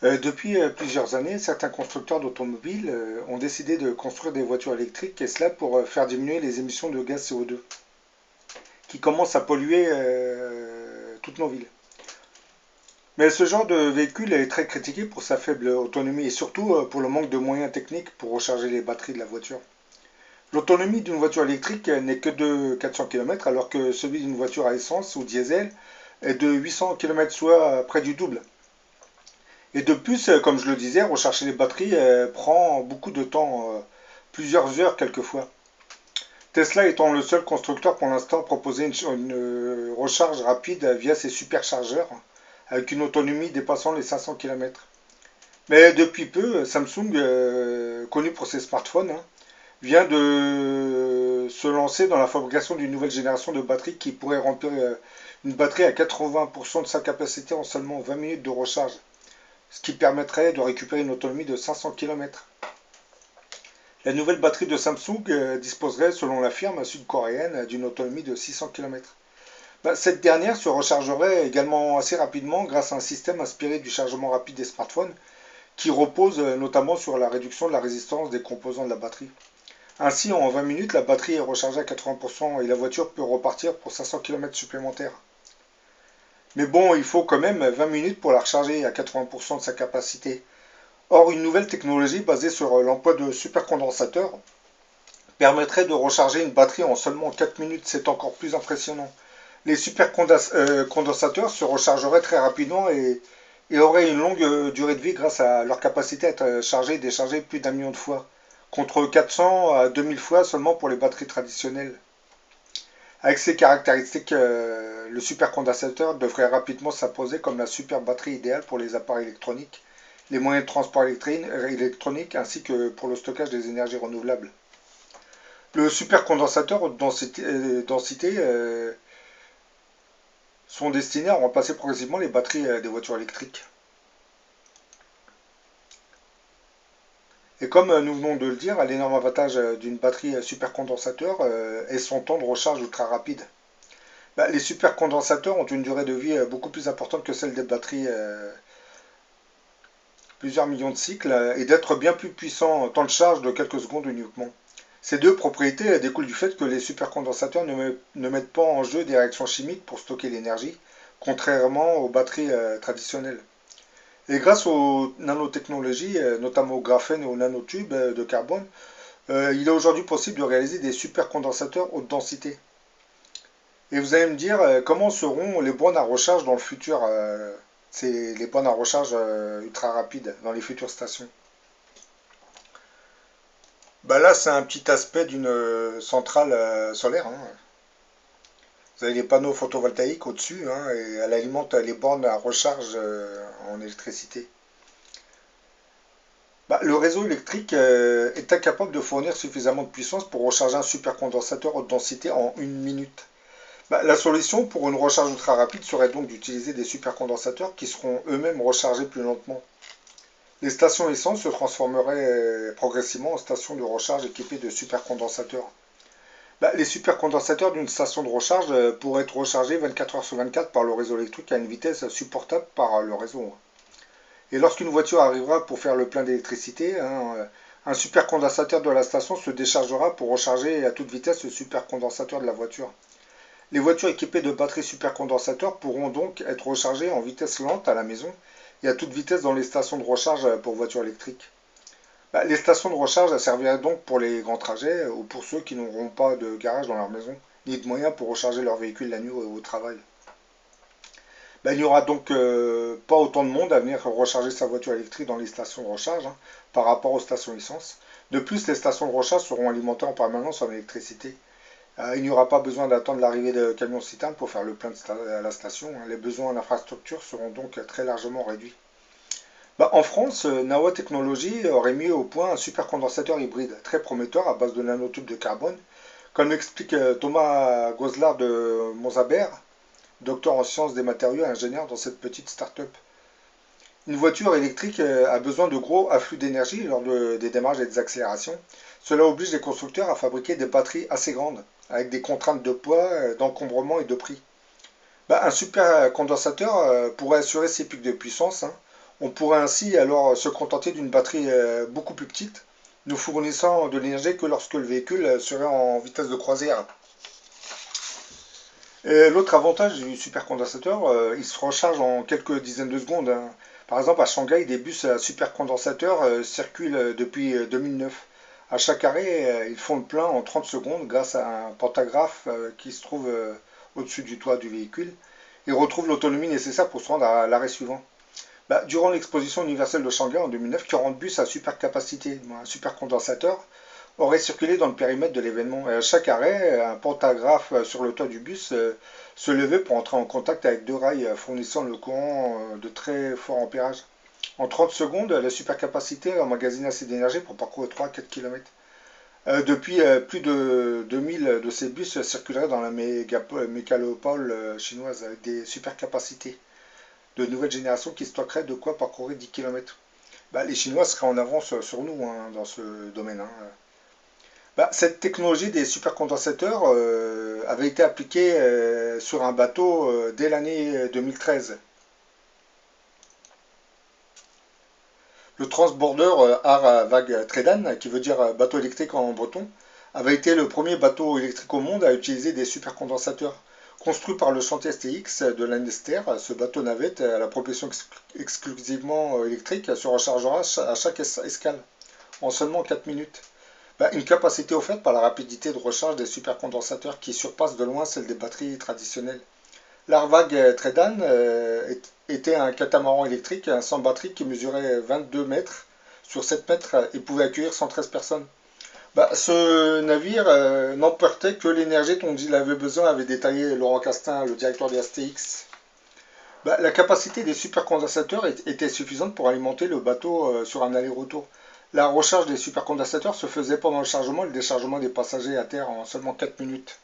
Depuis plusieurs années, certains constructeurs d'automobiles ont décidé de construire des voitures électriques, et cela pour faire diminuer les émissions de gaz CO2, qui commencent à polluer toutes nos villes. Mais ce genre de véhicule est très critiqué pour sa faible autonomie et surtout pour le manque de moyens techniques pour recharger les batteries de la voiture. L'autonomie d'une voiture électrique n'est que de 400 km, alors que celui d'une voiture à essence ou diesel est de 800 km, soit près du double. Et de plus, comme je le disais, recharger les batteries prend beaucoup de temps, plusieurs heures quelquefois. Tesla étant le seul constructeur pour l'instant à proposer une recharge rapide via ses superchargeurs, avec une autonomie dépassant les 500 km. Mais depuis peu, Samsung, connu pour ses smartphones, vient de se lancer dans la fabrication d'une nouvelle génération de batteries qui pourrait remplir une batterie à 80% de sa capacité en seulement 20 minutes de recharge, ce qui permettrait de récupérer une autonomie de 500 km. La nouvelle batterie de Samsung disposerait, selon la firme sud-coréenne, d'une autonomie de 600 km. Cette dernière se rechargerait également assez rapidement grâce à un système inspiré du chargement rapide des smartphones qui repose notamment sur la réduction de la résistance des composants de la batterie. Ainsi, en 20 minutes, la batterie est rechargée à 80% et la voiture peut repartir pour 500 km supplémentaires. Mais bon, il faut quand même 20 minutes pour la recharger à 80% de sa capacité. Or, une nouvelle technologie basée sur l'emploi de supercondensateurs permettrait de recharger une batterie en seulement 4 minutes. C'est encore plus impressionnant. Les supercondensateurs se rechargeraient très rapidement et auraient une longue durée de vie grâce à leur capacité à être chargés et déchargés plus d'un million de fois, contre 400 à 2000 fois seulement pour les batteries traditionnelles. Avec ces caractéristiques, le supercondensateur devrait rapidement s'imposer comme la super batterie idéale pour les appareils électroniques, les moyens de transport électronique ainsi que pour le stockage des énergies renouvelables. Le supercondensateur haute densité sont destinés à remplacer progressivement les batteries des voitures électriques. Et comme nous venons de le dire, l'énorme avantage d'une batterie supercondensateur est son temps de recharge ultra rapide. Les supercondensateurs ont une durée de vie beaucoup plus importante que celle des batteries, plusieurs millions de cycles, et d'être bien plus puissants en temps de charge de quelques secondes uniquement. Ces deux propriétés découlent du fait que les supercondensateurs ne mettent pas en jeu des réactions chimiques pour stocker l'énergie, contrairement aux batteries traditionnelles. Et grâce aux nanotechnologies, notamment au graphène et aux nanotubes de carbone, il est aujourd'hui possible de réaliser des supercondensateurs haute densité. Et vous allez me dire comment seront les bornes à recharge dans le futur, c'est les bornes à recharge ultra rapides dans les futures stations. Là, c'est un petit aspect d'une centrale solaire, hein. Vous avez les panneaux photovoltaïques au-dessus, hein, et elle alimente les bornes à recharge en électricité. Le réseau électrique est incapable de fournir suffisamment de puissance pour recharger un supercondensateur haute densité en une minute. La solution pour une recharge ultra rapide serait donc d'utiliser des supercondensateurs qui seront eux-mêmes rechargés plus lentement. Les stations essence se transformeraient progressivement en stations de recharge équipées de supercondensateurs. Les supercondensateurs d'une station de recharge pourraient être rechargés 24 heures sur 24 par le réseau électrique à une vitesse supportable par le réseau. Et lorsqu'une voiture arrivera pour faire le plein d'électricité, hein, un supercondensateur de la station se déchargera pour recharger à toute vitesse le supercondensateur de la voiture. Les voitures équipées de batteries supercondensateurs pourront donc être rechargées en vitesse lente à la maison et à toute vitesse dans les stations de recharge pour voitures électriques. Les stations de recharge serviraient donc pour les grands trajets ou pour ceux qui n'auront pas de garage dans leur maison, ni de moyens pour recharger leur véhicule la nuit au travail. Il n'y aura donc pas autant de monde à venir recharger sa voiture électrique dans les stations de recharge, hein, par rapport aux stations essence. De plus, les stations de recharge seront alimentées en permanence en électricité. Il n'y aura pas besoin d'attendre l'arrivée de camions-citernes pour faire le plein à la station, hein. Les besoins en infrastructure seront donc très largement réduits. En France, Nawa Technologies aurait mis au point un supercondensateur hybride très prometteur à base de nanotubes de carbone, comme l'explique Thomas Goslar de Monzabert, docteur en sciences des matériaux et ingénieur dans cette petite start-up. Une voiture électrique a besoin de gros afflux d'énergie lors des démarrages et des accélérations. Cela oblige les constructeurs à fabriquer des batteries assez grandes, avec des contraintes de poids, d'encombrement et de prix. Un supercondensateur pourrait assurer ces pics de puissance, hein, On pourrait ainsi alors se contenter d'une batterie beaucoup plus petite, ne fournissant de l'énergie que lorsque le véhicule serait en vitesse de croisière. Et l'autre avantage du supercondensateur, il se recharge en quelques dizaines de secondes, hein. Par exemple, à Shanghai, des bus à supercondensateur circulent depuis 2009. À chaque arrêt, ils font le plein en 30 secondes grâce à un pantographe qui se trouve au-dessus du toit du véhicule. Ils retrouvent l'autonomie nécessaire pour se rendre à l'arrêt suivant. Bah, durant l'exposition universelle de Shanghai en 2009, 40 bus à supercapacité, un supercondensateur, auraient circulé dans le périmètre de l'événement. Et à chaque arrêt, un pantographe sur le toit du bus se levait pour entrer en contact avec deux rails fournissant le courant de très fort ampérage. En 30 secondes, la supercapacité emmagasine assez d'énergie pour parcourir 3 à 4 km. Depuis, plus de 2000 de ces bus circuleraient dans la mégalopole chinoise avec des supercapacités de nouvelle génération qui stockeraient de quoi parcourir 10 km. Bah, les Chinois seraient en avance sur nous, hein, dans ce domaine, hein. Bah, cette technologie des supercondensateurs avait été appliquée sur un bateau dès l'année 2013. Le transborder Harvag Tredan, qui veut dire bateau électrique en breton, avait été le premier bateau électrique au monde à utiliser des supercondensateurs. Construit par le chantier STX de Lancaster, ce bateau navette à la propulsion exclusivement électrique se rechargera à chaque escale en seulement 4 minutes. Bah, une capacité offerte par la rapidité de recharge des supercondensateurs qui surpasse de loin celle des batteries traditionnelles. L'Harvag Tredan était un catamaran électrique sans batterie qui mesurait 22 mètres sur 7 mètres et pouvait accueillir 113 personnes. Bah, ce navire n'emportait que l'énergie dont il avait besoin, avait détaillé Laurent Castin, le directeur de STX. Bah, la capacité des supercondensateurs était suffisante pour alimenter le bateau sur un aller-retour. La recharge des supercondensateurs se faisait pendant le chargement et le déchargement des passagers à terre en seulement 4 minutes.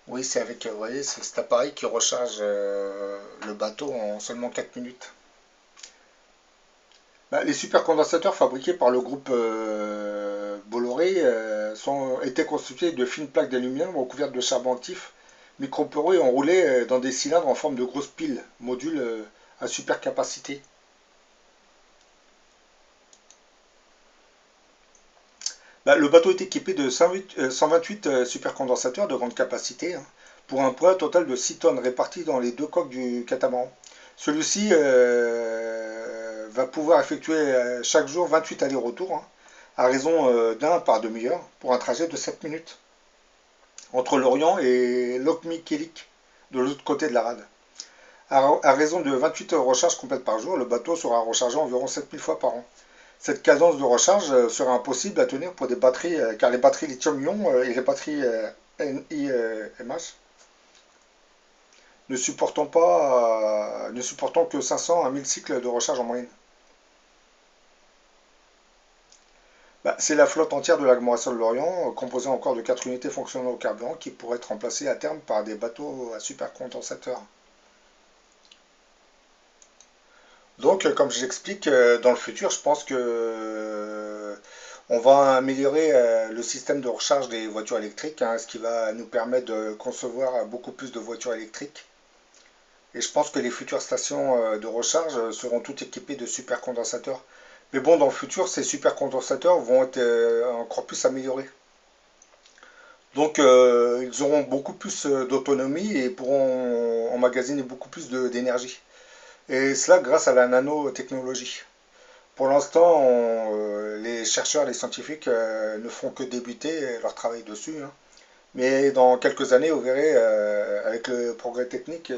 Oui, c'est avec, vous voyez, c'est cet appareil qui recharge le bateau en seulement 4 minutes. Bah, les supercondensateurs fabriqués par le groupe Bolloré étaient constitués de fines plaques d'aluminium recouvertes de charbon actif microporeux et enroulées dans des cylindres en forme de grosses piles, modules à supercapacité. Bah, le bateau est équipé de 128 supercondensateurs de grande capacité, hein, pour un poids total de 6 tonnes réparties dans les deux coques du catamaran. Celui-ci va pouvoir effectuer chaque jour 28 allers-retours, hein, à raison d'un par demi-heure, pour un trajet de 7 minutes, entre l'Orient et Locmiquélic, de l'autre côté de la rade. À raison de 28 recharges complètes par jour, le bateau sera rechargé environ 7000 fois par an. Cette cadence de recharge sera impossible à tenir pour des batteries, car les batteries lithium-ion et les batteries NiMH ne supportant que 500 à 1000 cycles de recharge en moyenne. Bah, c'est la flotte entière de l'agglomération de Lorient, composée encore de 4 unités fonctionnant au carburant, qui pourrait être remplacée à terme par des bateaux à supercondensateurs. Donc, comme je l'explique, dans le futur, je pense que on va améliorer le système de recharge des voitures électriques, hein, ce qui va nous permettre de concevoir beaucoup plus de voitures électriques. Et je pense que les futures stations de recharge seront toutes équipées de supercondensateurs. Mais bon, dans le futur, ces supercondensateurs vont être encore plus améliorés. Donc, ils auront beaucoup plus d'autonomie et pourront emmagasiner beaucoup plus d'énergie. Et cela grâce à la nanotechnologie. Pour l'instant, les chercheurs, les scientifiques ne font que débuter leur travail dessus, hein. Mais dans quelques années, vous verrez, avec le progrès technique,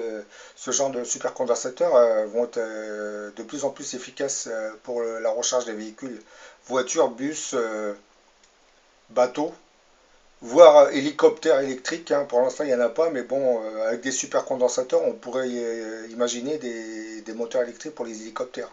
ce genre de supercondensateurs vont être de plus en plus efficaces pour la recharge des véhicules, voitures, bus, bateaux, voire hélicoptères électriques, hein. Pour l'instant, il n'y en a pas, mais bon, avec des supercondensateurs, on pourrait imaginer des moteurs électriques pour les hélicoptères.